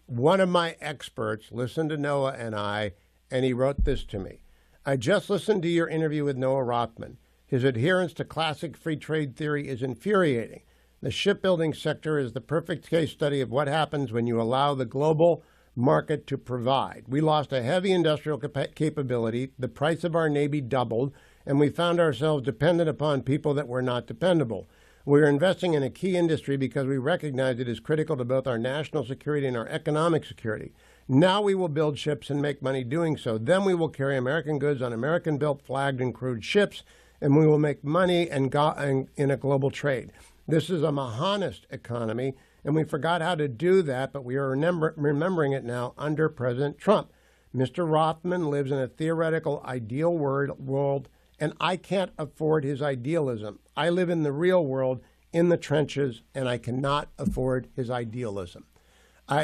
One of my experts listened to Noah and I, and he wrote this to me. I just listened to your interview with Noah Rothman. His adherence to classic free trade theory is infuriating. The shipbuilding sector is the perfect case study of what happens when you allow the global market to provide. We lost a heavy industrial capability, the price of our Navy doubled, and we found ourselves dependent upon people that were not dependable. We are investing in a key industry because we recognize it is critical to both our national security and our economic security. Now we will build ships and make money doing so. Then we will carry American goods on American-built, flagged, and crewed ships, and we will make money in a global trade. This is a Mahanist economy, and we forgot how to do that, but we are remembering it now under President Trump. Mr. Rothman lives in a theoretical ideal world, and I can't afford his idealism. I live in the real world, in the trenches, and I cannot afford his idealism.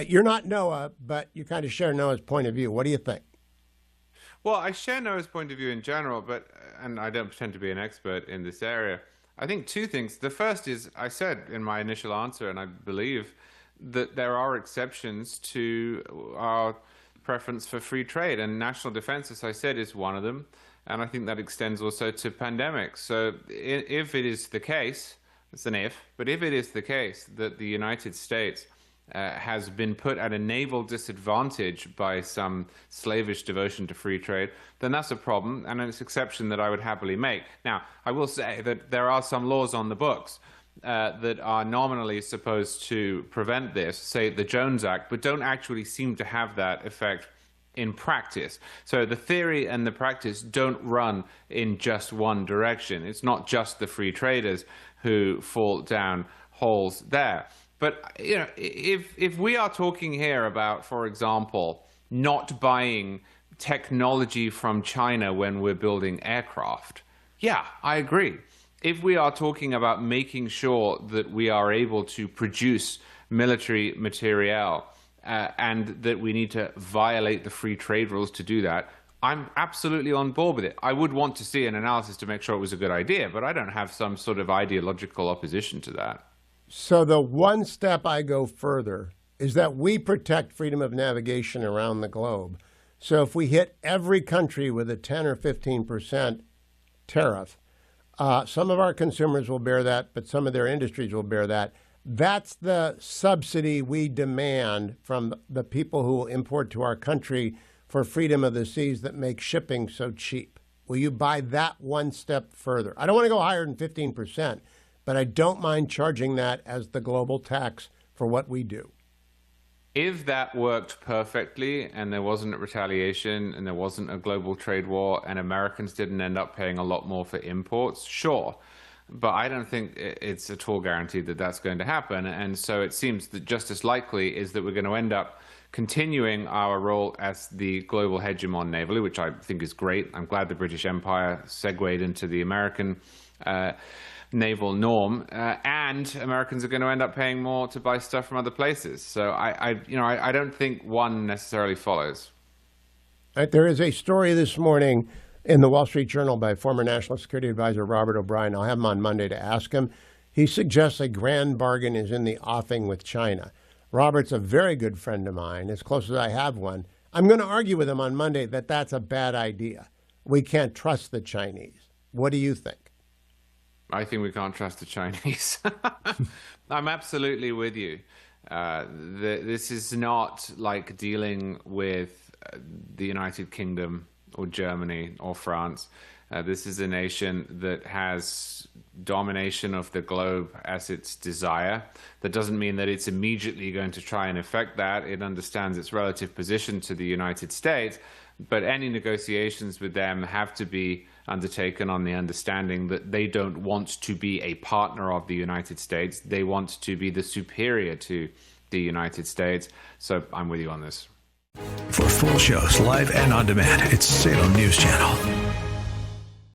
You're not Noah, but you kind of share Noah's point of view. What do you think? Well, I share Noah's point of view in general, and I don't pretend to be an expert in this area. I think two things. The first is, I said in my initial answer, and I believe that there are exceptions to our preference for free trade, and national defense, as I said, is one of them. And I think that extends also to pandemics. So if it is the case, it's an if, but if it is the case that the United States has been put at a naval disadvantage by some slavish devotion to free trade, then that's a problem, and it's an exception that I would happily make. Now, I will say that there are some laws on the books that are nominally supposed to prevent this, say the Jones Act, but don't actually seem to have that effect in practice. So the theory and the practice don't run in just one direction. It's not just the free traders who fall down holes there. But you know, if we are talking here about, for example, not buying technology from China when we're building aircraft, yeah, I agree. If we are talking about making sure that we are able to produce military materiel and that we need to violate the free trade rules to do that, I'm absolutely on board with it. I would want to see an analysis to make sure it was a good idea, but I don't have some sort of ideological opposition to that. So the one step I go further is that we protect freedom of navigation around the globe. So if we hit every country with a 10 or 15% tariff, some of our consumers will bear that, but some of their industries will bear that. That's the subsidy we demand from the people who will import to our country for freedom of the seas that make shipping so cheap. Will you buy that one step further? I don't want to go higher than 15%, but I don't mind charging that as the global tax for what we do. If that worked perfectly and there wasn't a retaliation and there wasn't a global trade war and Americans didn't end up paying a lot more for imports, sure. But I don't think it's at all guaranteed that that's going to happen. And so it seems that just as likely is that we're going to end up continuing our role as the global hegemon navally, which I think is great. I'm glad the British Empire segued into the American naval norm, and Americans are going to end up paying more to buy stuff from other places. So I don't think one necessarily follows. Right, there is a story this morning in the Wall Street Journal by former National Security Advisor Robert O'Brien. I'll have him on Monday to ask him. He suggests a grand bargain is in the offing with China. Robert's a very good friend of mine, as close as I have one. I'm going to argue with him on Monday that that's a bad idea. We can't trust the Chinese. What do you think? I think we can't trust the Chinese. I'm absolutely with you. This is not like dealing with the United Kingdom or Germany or France. This is a nation that has domination of the globe as its desire. That doesn't mean that it's immediately going to try and affect that. It understands its relative position to the United States, but any negotiations with them have to be undertaken on the understanding that they don't want to be a partner of the United States. They want to be the superior to the United States. So I'm with you on this. For full shows, live and on demand, it's Salem News Channel.